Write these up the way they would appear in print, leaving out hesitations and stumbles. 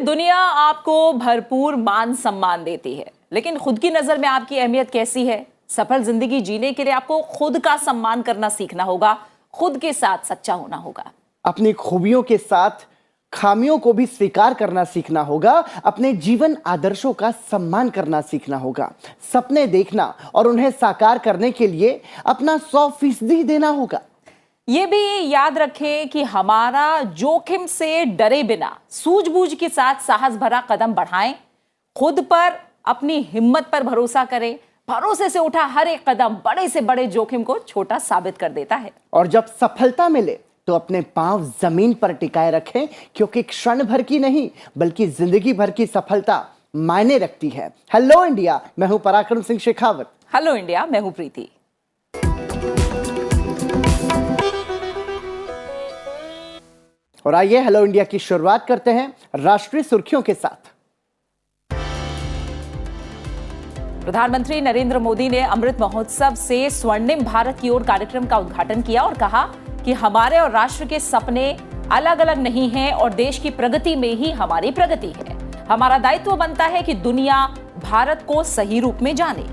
दुनिया आपको भरपूर मान सम्मान देती है, लेकिन खुद की नजर में आपकी अहमियत कैसी है? सफल जिंदगी जीने के लिए आपको खुद का सम्मान करना सीखना होगा, खुद के साथ सच्चा होना होगा, अपनी खूबियों के साथ खामियों को भी स्वीकार करना सीखना होगा, अपने जीवन आदर्शों का सम्मान करना सीखना होगा, सपने देखना और उन्हें साकार करने के लिए अपना 100% देना होगा। ये भी याद रखें कि हमारा जोखिम से डरे बिना सूझबूझ के साथ साहस भरा कदम बढ़ाएं, खुद पर अपनी हिम्मत पर भरोसा करें। भरोसे से उठा हर एक कदम बड़े से बड़े जोखिम को छोटा साबित कर देता है। और जब सफलता मिले तो अपने पांव जमीन पर टिकाए रखें, क्योंकि क्षण भर की नहीं बल्कि जिंदगी भर की सफलता मायने रखती है। हेलो इंडिया, मैं हूं पराक्रम सिंह शेखावत। हेलो इंडिया, मैं हूं प्रीति। और आइए हेलो इंडिया की शुरुआत करते हैं राष्ट्रीय सुर्खियों के साथ। प्रधानमंत्री नरेंद्र मोदी ने अमृत महोत्सव से स्वर्णिम भारत की ओर कार्यक्रम का उद्घाटन किया और कहा कि हमारे और राष्ट्र के सपने अलग अलग नहीं हैं और देश की प्रगति में ही हमारी प्रगति है। हमारा दायित्व बनता है कि दुनिया भारत को सही रूप में जाने।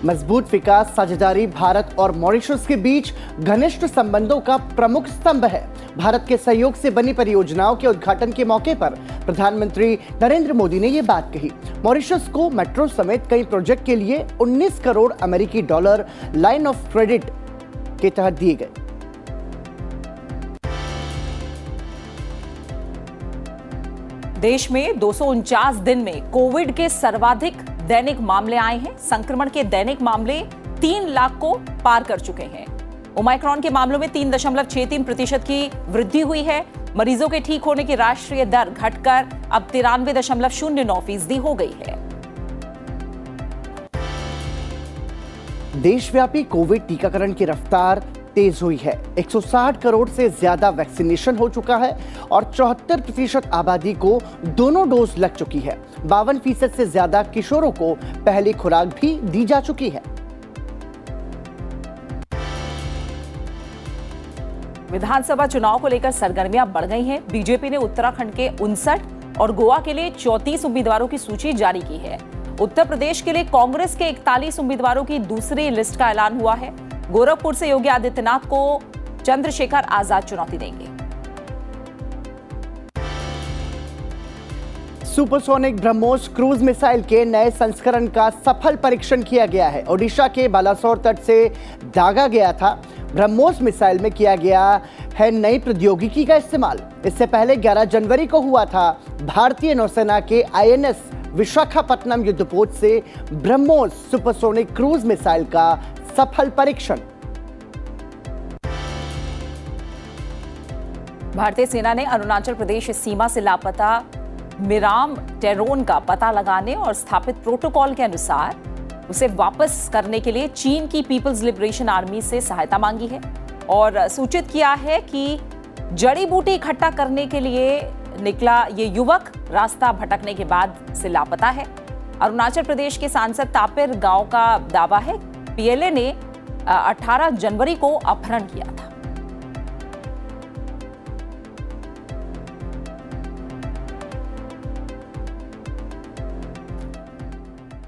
मजबूत विकास साझेदारी भारत और मॉरिशस के बीच घनिष्ठ संबंधों का प्रमुख स्तंभ है। भारत के सहयोग से बनी परियोजनाओं के उद्घाटन के मौके पर प्रधानमंत्री नरेंद्र मोदी ने यह बात कही। मॉरिशस को मेट्रो समेत कई प्रोजेक्ट के लिए 19 करोड़ अमेरिकी डॉलर लाइन ऑफ क्रेडिट के तहत दिए गए। देश में 249 दिन में कोविड के सर्वाधिक दैनिक मामले आए हैं। संक्रमण के दैनिक मामले 3 लाख को पार कर चुके हैं। ओमाइक्रॉन के मामलों में 3.63% की वृद्धि हुई है। मरीजों के ठीक होने की राष्ट्रीय दर घटकर अब 93.09% हो गई है। देशव्यापी कोविड टीकाकरण की रफ्तार तेज हुई है। 160 करोड़ से ज्यादा वैक्सीनेशन हो चुका है और 74% आबादी को दोनों डोज लग चुकी है। 52% से ज्यादा किशोरों को पहली खुराक भी दी जा चुकी है। विधानसभा चुनाव को लेकर सरगर्मियां बढ़ गई हैं। बीजेपी ने उत्तराखंड के 59 और गोवा के लिए 34 उम्मीदवारों की सूची जारी की है। उत्तर प्रदेश के लिए कांग्रेस के 41 उम्मीदवारों की दूसरी लिस्ट का ऐलान हुआ है। गोरखपुर से योगी आदित्यनाथ को चंद्रशेखर आजाद चुनौती देंगे। सुपरसोनिक ब्रह्मोस क्रूज मिसाइल के नए संस्करण का सफल परीक्षण किया गया है। ओडिशा के बालासोर तट से दागा गया था। ब्रह्मोस मिसाइल में किया गया है नई प्रौद्योगिकी का इस्तेमाल। इससे पहले 11 जनवरी को हुआ था भारतीय नौसेना के INS विशाखापट्टनम युद्धपोत से ब्रह्मोस सुपरसोनिक क्रूज मिसाइल का सफल परीक्षण। भारतीय सेना ने अरुणाचल प्रदेश सीमा से लापता मिराम टेरोन का पता लगाने और स्थापित प्रोटोकॉल के अनुसार उसे वापस करने के लिए चीन की पीपल्स लिबरेशन आर्मी से सहायता मांगी है और सूचित किया है कि जड़ी बूटी इकट्ठा करने के लिए निकला ये युवक रास्ता भटकने के बाद से लापता है। अरुणाचल प्रदेश के सांसद तापिर गांव का दावा है PLA ने 18 जनवरी को अपहरण किया था।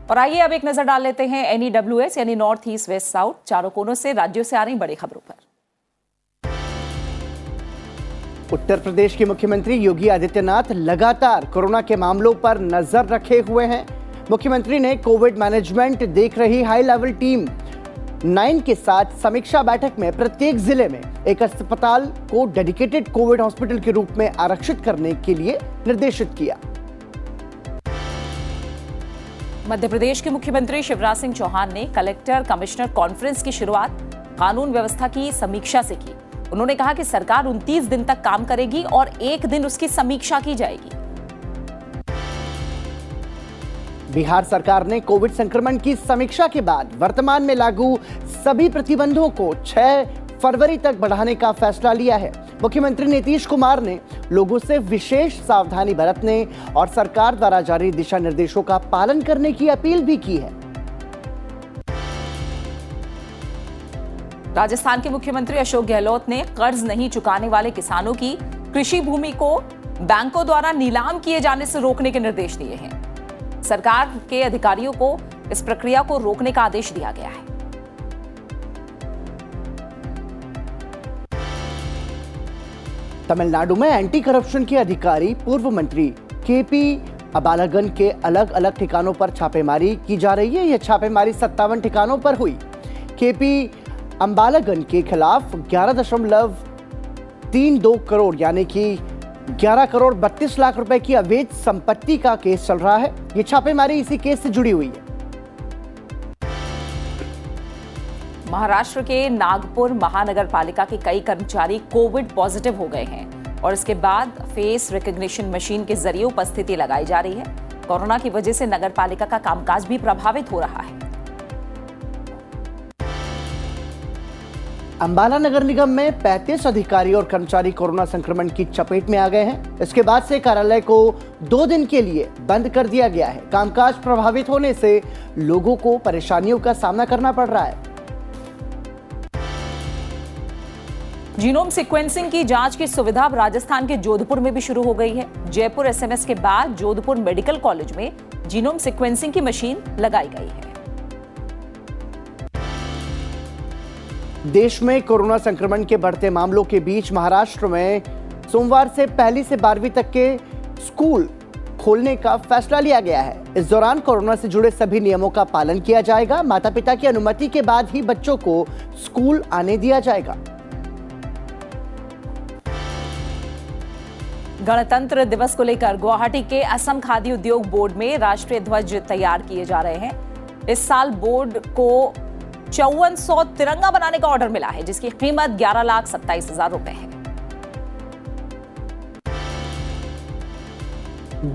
और आइए अब एक नजर डाल लेते हैं NEWS यानी नॉर्थ ईस्ट वेस्ट साउथ चारों कोनों से राज्यों से आ रही बड़ी खबरों पर। उत्तर प्रदेश के मुख्यमंत्री योगी आदित्यनाथ लगातार कोरोना के मामलों पर नजर रखे हुए हैं। मुख्यमंत्री ने कोविड मैनेजमेंट देख रही हाई लेवल टीम 9 के साथ समीक्षा बैठक में प्रत्येक जिले में एक अस्पताल को डेडिकेटेड कोविड हॉस्पिटल के रूप में आरक्षित करने के लिए निर्देशित किया। मध्य प्रदेश के मुख्यमंत्री शिवराज सिंह चौहान ने कलेक्टर कमिश्नर कॉन्फ्रेंस की शुरुआत कानून व्यवस्था की समीक्षा से की। उन्होंने कहा कि सरकार 29 दिन तक काम करेगी और 1 दिन उसकी समीक्षा की जाएगी। बिहार सरकार ने कोविड संक्रमण की समीक्षा के बाद वर्तमान में लागू सभी प्रतिबंधों को 6 फरवरी तक बढ़ाने का फैसला लिया है। मुख्यमंत्री नीतीश कुमार ने लोगों से विशेष सावधानी बरतने और सरकार द्वारा जारी दिशा निर्देशों का पालन करने की अपील भी की है। राजस्थान के मुख्यमंत्री अशोक गहलोत ने कर्ज नहीं चुकाने वाले किसानों की कृषि भूमि को बैंकों द्वारा नीलाम किए जाने से रोकने के निर्देश दिए हैं। सरकार के अधिकारियों को इस प्रक्रिया को रोकने का आदेश दिया गया है। तमिलनाडु में एंटी करप्शन के अधिकारी पूर्व मंत्री केपी अबालगन के अलग अलग ठिकानों पर छापेमारी की जा रही है। यह छापेमारी 57 ठिकानों पर हुई। केपी अम्बालगन के खिलाफ 11.32 करोड़ यानी कि 11 करोड़ 32 लाख रुपए की अवैध संपत्ति का केस चल रहा है। यह छापेमारी इसी केस से जुड़ी हुई है। महाराष्ट्र के नागपुर महानगर पालिका के कई कर्मचारी कोविड पॉजिटिव हो गए हैं और इसके बाद फेस रिकॉग्निशन मशीन के जरिए उपस्थिति लगाई जा रही है। कोरोना की वजह से नगर पालिका का कामकाज भी प्रभावित हो रहा है। अंबाला नगर निगम में 35 अधिकारी और कर्मचारी कोरोना संक्रमण की चपेट में आ गए हैं। इसके बाद से कार्यालय को 2 दिन के लिए बंद कर दिया गया है। कामकाज प्रभावित होने से लोगों को परेशानियों का सामना करना पड़ रहा है। जीनोम सीक्वेंसिंग की जांच की सुविधा अब राजस्थान के जोधपुर में भी शुरू हो गई है। जयपुर एसएमएस के बाद जोधपुर मेडिकल कॉलेज में जीनोम सीक्वेंसिंग की मशीन लगाई गई है। देश में कोरोना संक्रमण के बढ़ते मामलों के बीच महाराष्ट्र में सोमवार से 1 से 12वीं तक के स्कूल खोलने का फैसला लिया गया है। इस दौरान कोरोना से जुड़े सभी नियमों का पालन किया जाएगा। माता पिता की अनुमति के बाद ही बच्चों को स्कूल आने दिया जाएगा। गणतंत्र दिवस को लेकर गुवाहाटी के असम खादी उद्योग बोर्ड में राष्ट्रीय ध्वज तैयार किए जा रहे हैं। इस साल बोर्ड को 5400 तिरंगा बनाने का ऑर्डर मिला है, जिसकी कीमत 11,27,000 रुपए है।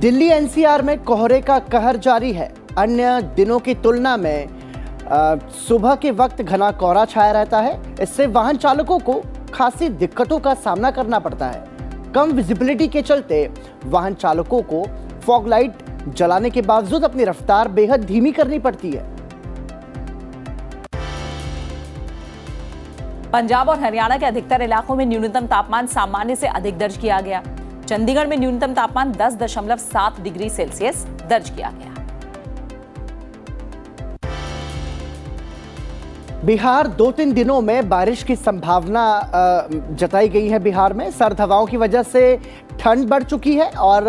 दिल्ली एनसीआर में कोहरे का कहर जारी है। अन्य दिनों की तुलना में सुबह के वक्त घना कोहरा छाया रहता है। इससे वाहन चालकों को खासी दिक्कतों का सामना करना पड़ता है। कम विजिबिलिटी के चलते वाहन चालकों को फॉग लाइट जलाने के बावजूद अपनी रफ्तार बेहद धीमी करनी पड़ती है। पंजाब और हरियाणा के अधिकतर इलाकों में न्यूनतम तापमान सामान्य से अधिक दर्ज किया गया। चंडीगढ़ में न्यूनतम तापमान 10.7 डिग्री सेल्सियस दर्ज किया गया। बिहार 2-3 दिनों में बारिश की संभावना जताई गई है। बिहार में सर्द हवाओं की वजह से ठंड बढ़ चुकी है और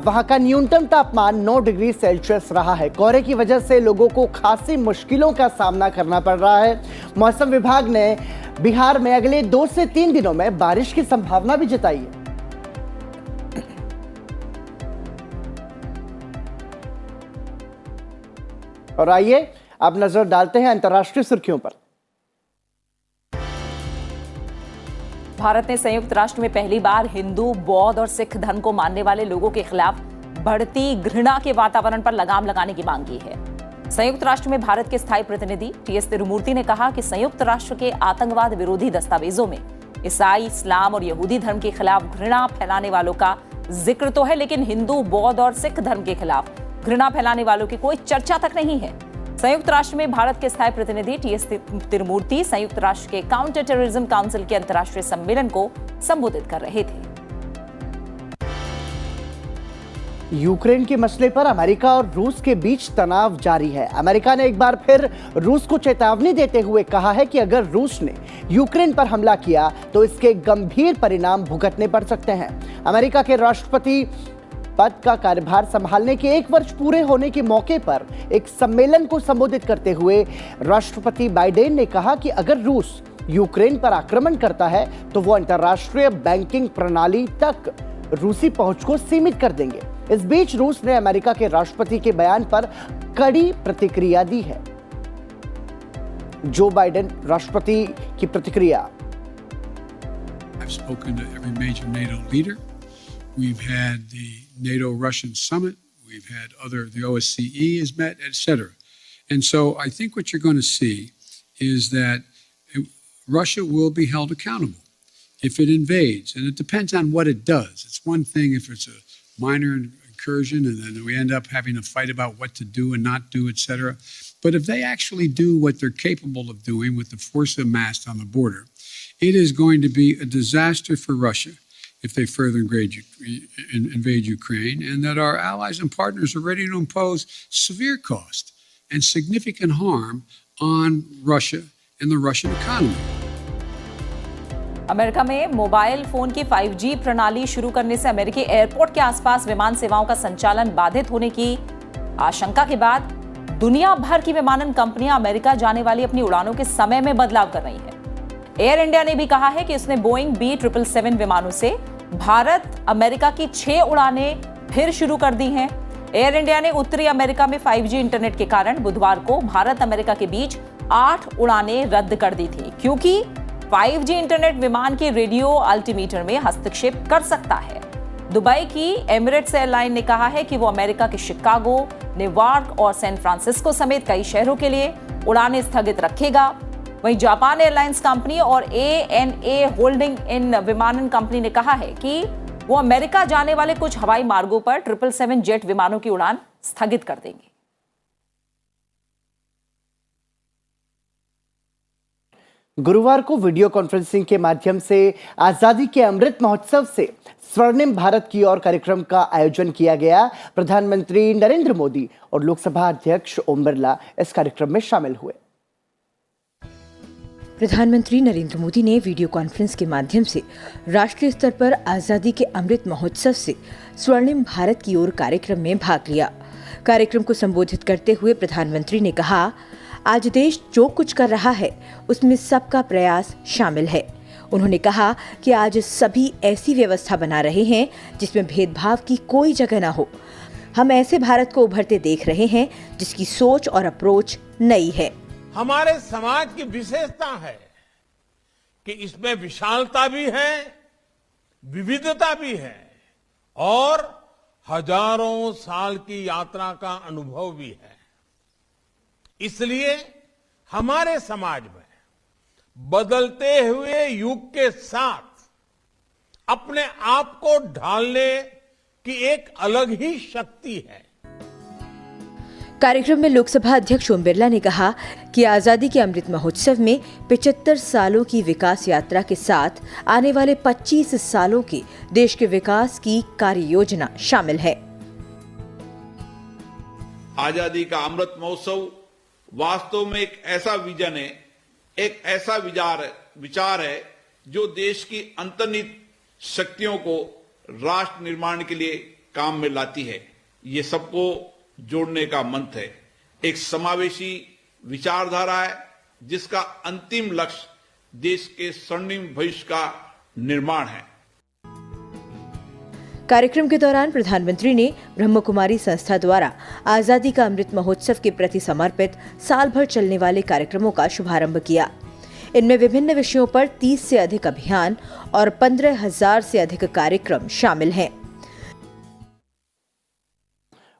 वहां का न्यूनतम तापमान 9 डिग्री सेल्सियस रहा है। कोहरे की वजह से लोगों को खासी मुश्किलों का सामना करना पड़ रहा है। मौसम विभाग ने बिहार में अगले 2 से 3 दिनों में बारिश की संभावना भी जताई है। और आइए अब नजर डालते हैं अंतर्राष्ट्रीय सुर्खियों पर। भारत ने संयुक्त राष्ट्र में पहली बार हिंदू, बौद्ध और सिख धर्म को मानने वाले लोगों के खिलाफ बढ़ती घृणा के वातावरण पर लगाम लगाने की मांग की है। संयुक्त राष्ट्र में भारत के स्थायी प्रतिनिधि टी.एस. तिरुमूर्ति ने कहा कि संयुक्त राष्ट्र के आतंकवाद विरोधी दस्तावेजों में ईसाई, इस्लाम और यहूदी धर्म के खिलाफ घृणा फैलाने वालों का जिक्र तो है, लेकिन हिंदू, बौद्ध और सिख धर्म के खिलाफ घृणा फैलाने वालों की कोई चर्चा तक नहीं है। संयुक्त राष्ट्र में भारत के स्थायी प्रतिनिधि टी.एस. तिरुमूर्ति संयुक्त राष्ट्र के काउंटर टेररिज्म काउंसिल के अंतर्राष्ट्रीय सम्मेलन को संबोधित कर रहे थे। यूक्रेन के मसले पर अमेरिका और रूस के बीच तनाव जारी है। अमेरिका ने एक बार फिर रूस को चेतावनी देते हुए कहा है कि अगर रूस ने यूक्रेन पर हमला किया तो इसके गंभीर परिणाम भुगतने पड़ सकते हैं। अमेरिका के राष्ट्रपति पद का कार्यभार संभालने के 1 वर्ष पूरे होने के मौके पर एक सम्मेलन को संबोधित करते हुए राष्ट्रपति बाइडेन ने कहा कि अगर रूस यूक्रेन पर आक्रमण करता है तो वो अंतर्राष्ट्रीय बैंकिंग प्रणाली तक रूसी पहुंच को सीमित कर देंगे। इस बीच रूस ने अमेरिका के राष्ट्रपति के बयान पर कड़ी प्रतिक्रिया दी है। जो बाइडेन राष्ट्रपति की प्रतिक्रिया। I've spoken to every major NATO leader. We've had the NATO-Russian summit. We've had the OSCE has met, etc. And so I think what you're going to see is that Russia will be held accountable if it invades. And it depends on what it does. It's one thing if it's a minor incursion and then we end up having a fight about what to do and not do, etc. But if they actually do what they're capable of doing with the force amassed on the border, it is going to be a disaster for Russia if they further invade Ukraine, and that our allies and partners are ready to impose severe cost and significant harm on Russia and the Russian economy. America में mobile phone की 5G प्रणाली शुरू करने से अमेरिकी airport के आसपास विमान सेवाओं का संचालन बाधित होने की आशंका के बाद दुनिया भर की विमानन कंपनियां अमेरिका जाने वाली अपनी उड़ानों के समय में बदलाव कर रही हैं। एयर इंडिया ने भी कहा है कि उसने बोइंग B777 विमानों से भारत अमेरिका की 6 उड़ानें फिर शुरू कर दी हैं। एयर इंडिया ने उत्तरी अमेरिका में 5G इंटरनेट के कारण बुधवार को भारत अमेरिका के बीच 8 उड़ानें रद्द कर दी थी, क्योंकि 5G इंटरनेट विमान के रेडियो अल्टीमीटर में हस्तक्षेप कर सकता है। दुबई की एमिरेट्स एयरलाइन ने कहा है कि वो अमेरिका के शिकागो, न्यूयॉर्क और सैन फ्रांसिस्को समेत कई शहरों के लिए उड़ानें स्थगित रखेगा। वहीं जापान एयरलाइंस कंपनी और ANA होल्डिंग इन विमानन कंपनी ने कहा है कि वो अमेरिका जाने वाले कुछ हवाई मार्गों पर 777 जेट विमानों की उड़ान स्थगित कर देंगे। गुरुवार को वीडियो कॉन्फ्रेंसिंग के माध्यम से आजादी के अमृत महोत्सव से स्वर्णिम भारत की ओर कार्यक्रम का आयोजन किया गया। प्रधानमंत्री नरेंद्र मोदी और लोकसभा अध्यक्ष ओम बिरला इस कार्यक्रम में शामिल हुए। प्रधानमंत्री नरेंद्र मोदी ने वीडियो कॉन्फ्रेंस के माध्यम से राष्ट्रीय स्तर पर आजादी के अमृत महोत्सव से स्वर्णिम भारत की ओर कार्यक्रम में भाग लिया। कार्यक्रम को संबोधित करते हुए प्रधानमंत्री ने कहा, आज देश जो कुछ कर रहा है उसमें सबका प्रयास शामिल है। उन्होंने कहा कि आज सभी ऐसी व्यवस्था बना रहे हैं जिसमें भेदभाव की कोई जगह न हो। हम ऐसे भारत को उभरते देख रहे हैं जिसकी सोच और अप्रोच नई है। हमारे समाज की विशेषता है कि इसमें विशालता भी है, विविधता भी है और हजारों साल की यात्रा का अनुभव भी है। इसलिए हमारे समाज में बदलते हुए युग के साथ अपने आप को ढालने की एक अलग ही शक्ति है। कार्यक्रम में लोकसभा अध्यक्ष ओम बिरला ने कहा कि आजादी के अमृत महोत्सव में 75 सालों की विकास यात्रा के साथ आने वाले 25 सालों की देश के विकास की कार्य योजना शामिल है। आजादी का अमृत महोत्सव वास्तव में एक ऐसा विजन है, एक ऐसा विचार है जो देश की अंतर्निहित शक्तियों को राष्ट्र निर्माण के लिए काम में लाती है। ये सबको जोड़ने का मंत्र है, एक समावेशी विचारधारा है जिसका अंतिम लक्ष्य देश के स्वर्णिम भविष्य का निर्माण है। कार्यक्रम के दौरान प्रधानमंत्री ने ब्रह्म कुमारी संस्था द्वारा आजादी का अमृत महोत्सव के प्रति समर्पित साल भर चलने वाले कार्यक्रमों का शुभारंभ किया। इनमें विभिन्न विषयों पर 30 से अधिक अभियान और 15,000 से अधिक कार्यक्रम शामिल हैं।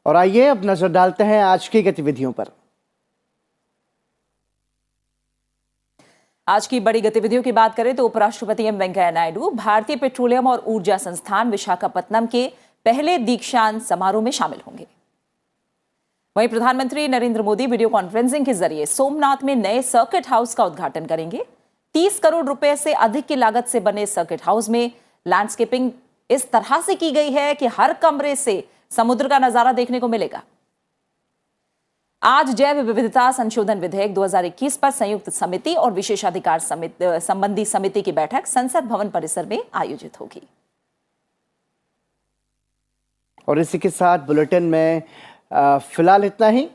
और आइए अब नजर डालते हैं आज की गतिविधियों पर। आज की बड़ी गतिविधियों की बात करें तो उपराष्ट्रपति एम वेंकैया नायडू भारतीय पेट्रोलियम और ऊर्जा संस्थान विशाखापत्तनम के पहले दीक्षांत समारोह में शामिल होंगे। वहीं प्रधानमंत्री नरेंद्र मोदी वीडियो कॉन्फ्रेंसिंग के जरिए सोमनाथ में नए सर्किट हाउस का उद्घाटन करेंगे। 30 करोड़ रुपए से अधिक की लागत से बने सर्किट हाउस में लैंडस्केपिंग इस तरह से की गई है कि हर कमरे से समुद्र का नजारा देखने को मिलेगा। आज जैव विविधता संशोधन विधेयक 2021 पर संयुक्त समिति और विशेषाधिकार संबंधी समिति की बैठक संसद भवन परिसर में आयोजित होगी। और इसी के साथ बुलेटिन में फिलहाल इतना ही।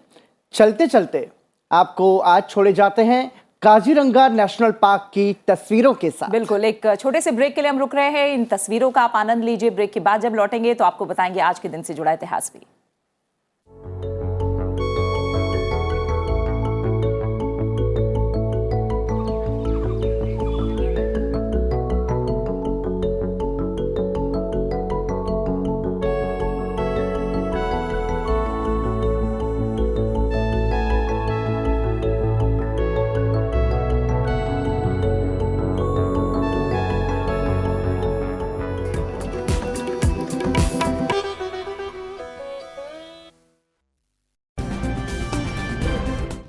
चलते चलते आपको आज छोड़े जाते हैं काजीरंगा नेशनल पार्क की तस्वीरों के साथ। बिल्कुल, एक छोटे से ब्रेक के लिए हम रुक रहे हैं। इन तस्वीरों का आप आनंद लीजिए। ब्रेक के बाद जब लौटेंगे तो आपको बताएंगे आज के दिन से जुड़ा इतिहास भी।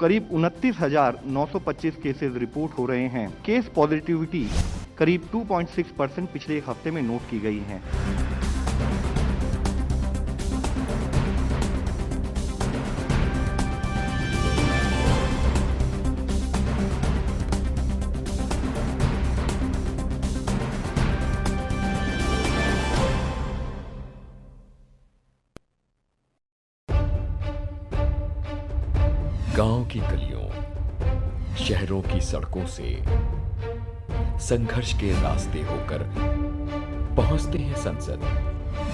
करीब 29,925 केसेस रिपोर्ट हो रहे हैं। केस पॉजिटिविटी करीब 2.6% पिछले एक हफ्ते में नोट की गई है। गांव की गलियों, शहरों की सड़कों से संघर्ष के रास्ते होकर पहुंचते हैं संसद,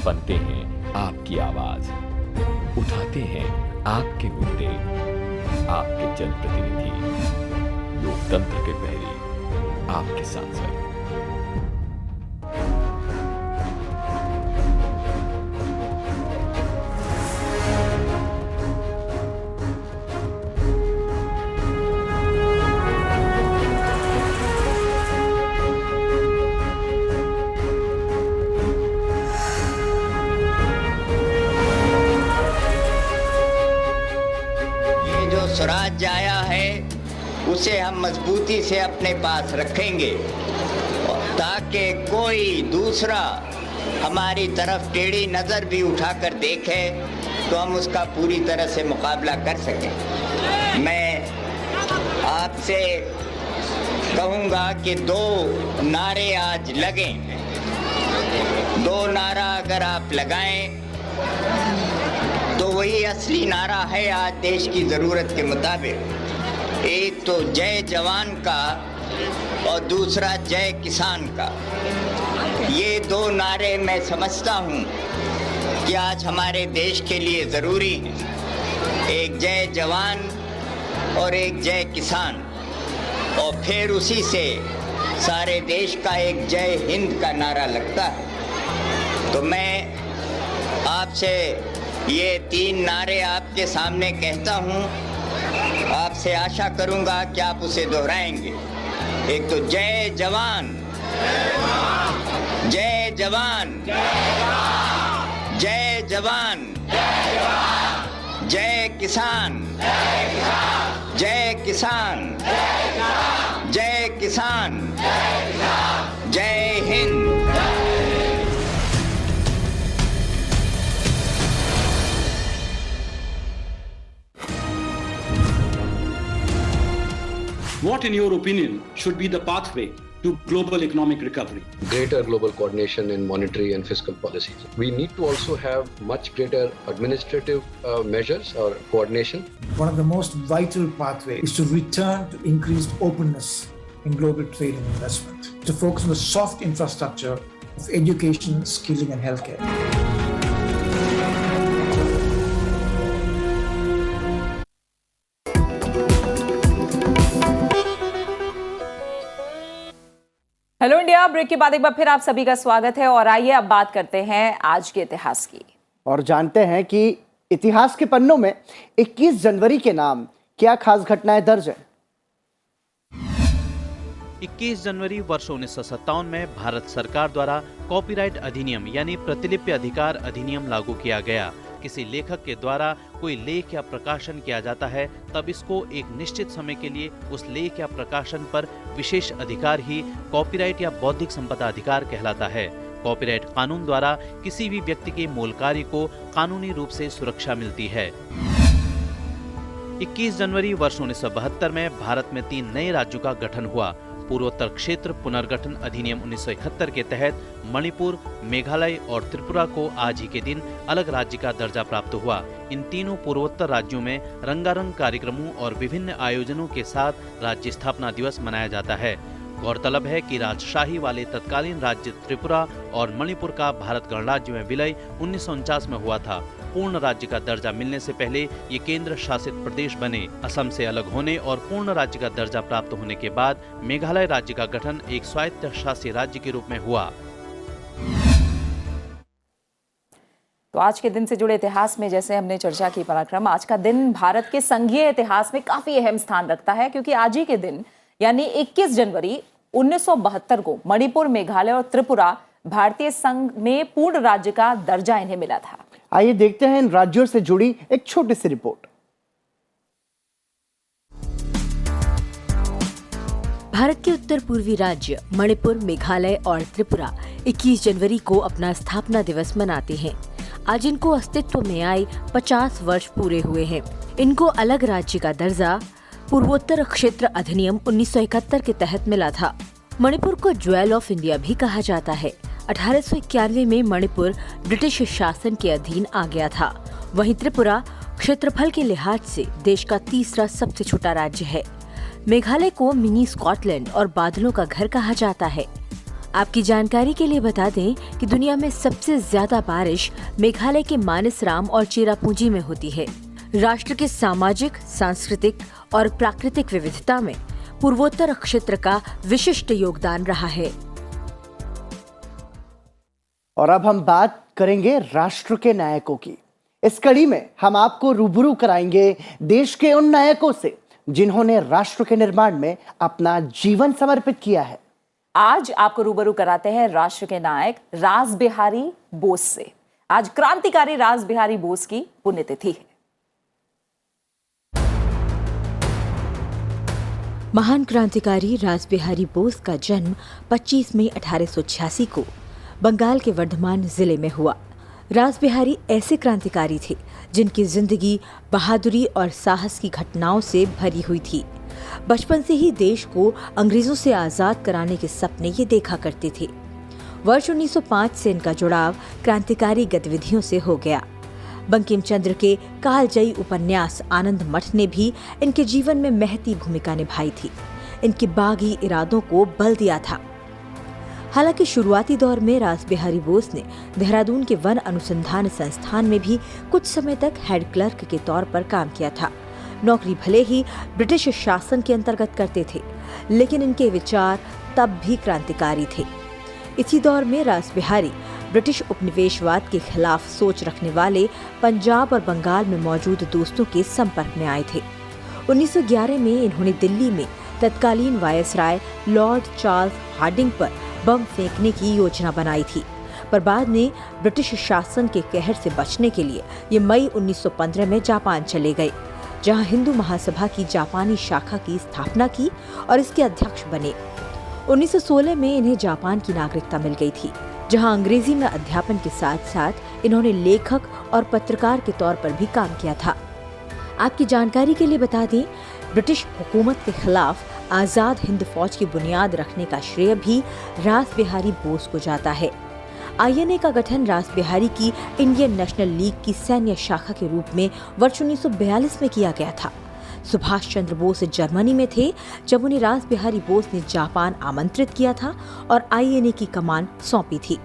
बनते हैं आपकी आवाज, उठाते हैं आपके मुद्दे, आपके जनप्रतिनिधि, लोकतंत्र के पहरे, आपके सांसद। स्वराज आया है उसे हम मजबूती से अपने पास रखेंगे ताकि कोई दूसरा हमारी तरफ टेढ़ी नजर भी उठाकर देखे तो हम उसका पूरी तरह से मुकाबला कर सकें। मैं आपसे कहूंगा कि 2 नारे आज लगें। 2 नारा अगर आप लगाएं तो वही असली नारा है आज देश की जरूरत के मुताबिक। एक तो जय जवान का और दूसरा जय किसान का। ये 2 नारे मैं समझता हूँ कि आज हमारे देश के लिए जरूरी है। एक जय जवान और एक जय किसान, और फिर उसी से सारे देश का एक जय हिंद का नारा लगता है। तो मैं आपसे ये 3 नारे आपके सामने कहता हूँ, आपसे आशा करूँगा कि आप उसे दोहराएंगे। एक तो जय जवान, जय जवान, जय जवान, जय किसान, जय किसान, जय किसान, जय Hind. What, in your opinion, should be the pathway to global economic recovery? Greater global coordination in monetary and fiscal policies. We need to also have much greater administrative measures or coordination. One of the most vital pathways is to return to increased openness in global trade and investment, to focus on the soft infrastructure of education, skilling and healthcare. Hello India, break के बाद एक बार फिर आप सभी का स्वागत है और आइए अब बात करते हैं आज के इतिहास की और जानते हैं कि इतिहास के पन्नों में 21 जनवरी के नाम क्या खास घटनाएं दर्ज है। 21 जनवरी वर्ष 1957 में भारत सरकार द्वारा कॉपीराइट अधिनियम यानी प्रतिलिपि अधिकार अधिनियम लागू किया गया। किसी लेखक के द्वारा कोई लेख या प्रकाशन किया जाता है तब इसको एक निश्चित समय के लिए उस लेख या प्रकाशन पर विशेष अधिकार ही कॉपीराइट या बौद्धिक संपदा अधिकार कहलाता है। कॉपीराइट कानून द्वारा किसी भी व्यक्ति के मूल कार्य को कानूनी रूप से सुरक्षा मिलती है। 21 जनवरी वर्ष 1972 में भारत में 3 नए राज्यों का गठन हुआ। पूर्वोत्तर क्षेत्र पुनर्गठन अधिनियम 1971 के तहत मणिपुर, मेघालय और त्रिपुरा को आज ही के दिन अलग राज्य का दर्जा प्राप्त हुआ। इन तीनों पूर्वोत्तर राज्यों में रंगारंग कार्यक्रमों और विभिन्न आयोजनों के साथ राज्य स्थापना दिवस मनाया जाता है। गौरतलब है कि राजशाही वाले तत्कालीन राज्य त्रिपुरा और मणिपुर का भारत गणराज्य में विलय 1949 में हुआ था। पूर्ण राज्य का दर्जा मिलने से पहले ये केंद्र शासित प्रदेश बने। असम से अलग होने और पूर्ण राज्य का दर्जा प्राप्त होने के बाद मेघालय राज्य का गठन एक स्वायत्त शासी राज्य के रूप में हुआ। तो आज के दिन से जुड़े इतिहास में जैसे हमने चर्चा की पराक्रम, आज का दिन भारत के संघीय इतिहास में काफी अहम स्थान रखता है क्योंकि आज ही के दिन यानी 21 जनवरी 1972 को मणिपुर, मेघालय और त्रिपुरा भारतीय संघ में पूर्ण राज्य का दर्जा इन्हें मिला था। आइए देखते हैं इन राज्यों से जुड़ी एक छोटी सी रिपोर्ट। भारत के उत्तर पूर्वी राज्य मणिपुर, मेघालय और त्रिपुरा 21 जनवरी को अपना स्थापना दिवस मनाते हैं। आज इनको अस्तित्व में आए 50 वर्ष पूरे हुए हैं। इनको अलग राज्य का दर्जा पूर्वोत्तर क्षेत्र अधिनियम 1971 के तहत मिला था। मणिपुर को ज्वेल ऑफ इंडिया भी कहा जाता है। 1891 में मणिपुर ब्रिटिश शासन के अधीन आ गया था। वहीं त्रिपुरा क्षेत्रफल के लिहाज से देश का तीसरा सबसे छोटा राज्य है। मेघालय को मिनी स्कॉटलैंड और बादलों का घर कहा जाता है। आपकी जानकारी के लिए बता दें कि दुनिया में सबसे ज्यादा बारिश मेघालय के मानसराम और चेरापूंजी में होती है। राष्ट्र के सामाजिक, सांस्कृतिक और प्राकृतिक विविधता में पूर्वोत्तर क्षेत्र का विशिष्ट योगदान रहा है। और अब हम बात करेंगे राष्ट्र के नायकों की। इस कड़ी में हम आपको रूबरू कराएंगे देश के उन नायकों से जिन्होंने राष्ट्र के निर्माण में अपना जीवन समर्पित किया है। आज आपको रूबरू कराते हैं राष्ट्र के नायक रास बिहारी बोस से। आज क्रांतिकारी रास बिहारी बोस की पुण्यतिथि है। महान क्रांतिकारी रास बिहारी बोस का जन्म 25 मई 1886 को बंगाल के वर्धमान जिले में हुआ। रास बिहारी ऐसे क्रांतिकारी थे जिनकी जिंदगी बहादुरी और साहस की घटनाओं से भरी हुई थी। बचपन से ही देश को अंग्रेजों से आजाद कराने के सपने ये देखा करते थे। वर्ष 1905 से इनका जुड़ाव क्रांतिकारी गतिविधियों से हो गया। बंकिम चंद्र के कालजयी उपन्यास आनंद मठ ने भी इनके जीवन में महती भूमिका निभाई थी। इनके बागी इरादों को बल दिया था। हालांकि शुरुआती दौर में रास बिहारी बोस ने देहरादून के वन अनुसंधान संस्थान में भी कुछ समय तक हेड क्लर्क के तौर पर काम किया था। नौकरी भले ही ब्रिटिश शासन के अंतर्गत करते थे, लेकिन इनके विचार तब भी क्रांतिकारी थे। इसी दौर में रास बिहारी ब्रिटिश उपनिवेशवाद के खिलाफ सोच रखने वाले पंजाब और बंगाल में मौजूद दोस्तों के संपर्क में आए थे। 1911 में इन्होंने दिल्ली में तत्कालीन वायसराय लॉर्ड चार्ल्स हार्डिंग पर बम फेंकने की योजना बनाई थी, पर बाद में ब्रिटिश शासन के कहर से बचने के लिए ये मई 1915 में जापान चले गए, जहां हिंदू महासभा की जापानी शाखा की स्थापना की और इसके अध्यक्ष बने। 1916 में इन्हें जापान की नागरिकता मिल गई थी, जहां अंग्रेजी में अध्यापन के साथ साथ इन्होंने लेखक और पत्रकार के तौर पर भी काम किया था। आपकी जानकारी के लिए बता दें, ब्रिटिश हुकूमत के खिलाफ आजाद हिंद फौज की बुनियाद रखने का श्रेय भी रास बिहारी बोस को जाता है। आईएनए का गठन रास बिहारी की इंडियन नेशनल लीग की सैन्य शाखा के रूप में वर्ष 1942 में किया गया था। सुभाष चंद्र बोस जर्मनी में थे जब उन्हें रास बिहारी बोस ने जापान आमंत्रित किया था और आईएनए की कमान सौंपी थी।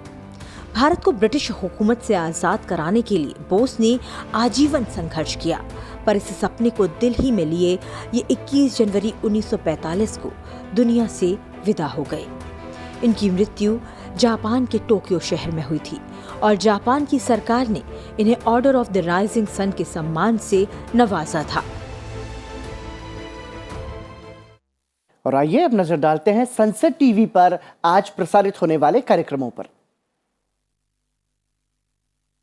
भारत को ब्रिटिश हुकूमत से आजाद कराने के लिए बोस ने आजीवन संघर्ष किया, पर इस सपने को दिल ही में लिए ये 21 जनवरी 1945 को दुनिया से विदा हो गए। इनकी मृत्यु जापान के टोक्यो शहर में हुई थी और जापान की सरकार ने इन्हें order of the rising sun के सम्मान से नवाजा था। और आइए अब नजर डालते हैं संसद टीवी पर आज प्रसारित होने वाले कार्यक्रमों पर।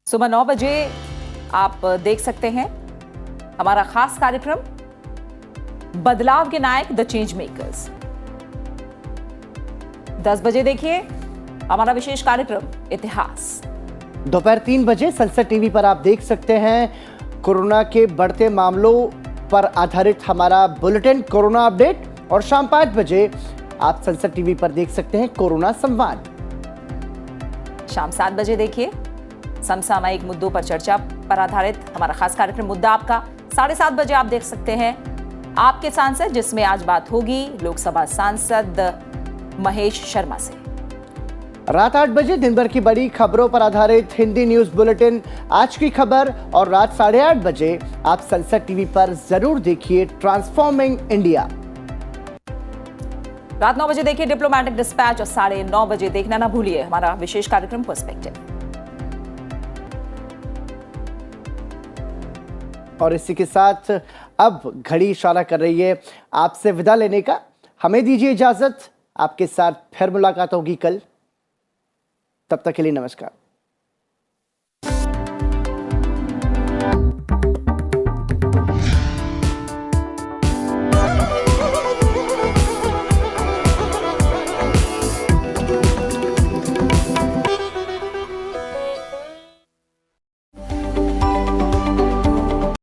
सुबह 9 बजे आप देख सकते हैं हमारा खास कार्यक्रम बदलाव के नायक द चेंज मेकर्स। 10 बजे देखिए हमारा विशेष कार्यक्रम इतिहास। दोपहर 3 बजे संसद टीवी पर आप देख सकते हैं कोरोना के बढ़ते मामलों पर आधारित हमारा बुलेटिन कोरोना अपडेट। और शाम 5 बजे आप संसद टीवी पर देख सकते हैं कोरोना संवाद। शाम 7 बजे देखिए समसामयिक मुद्दों पर चर्चा पर आधारित हमारा खास कार्यक्रम मुद्दा आपका। 7:30 बजे आप देख सकते हैं आपके सांसद, जिसमें आज बात होगी लोकसभा सांसद महेश शर्मा से। रात 8 बजे दिन भर की बड़ी खबरों पर आधारित हिंदी न्यूज बुलेटिन आज की खबर। और रात 8:30 बजे आप संसद टीवी पर जरूर देखिए ट्रांसफॉर्मिंग इंडिया। रात 9 बजे देखिए डिप्लोमैटिक डिस्पैच और 9:30 बजे देखना ना भूलिए हमारा विशेष कार्यक्रम पर्सपेक्टिव। और इसी के साथ अब घड़ी इशारा कर रही है आपसे विदा लेने का। हमें दीजिए इजाजत, आपके साथ फिर मुलाकात होगी कल। तब तक के लिए नमस्कार।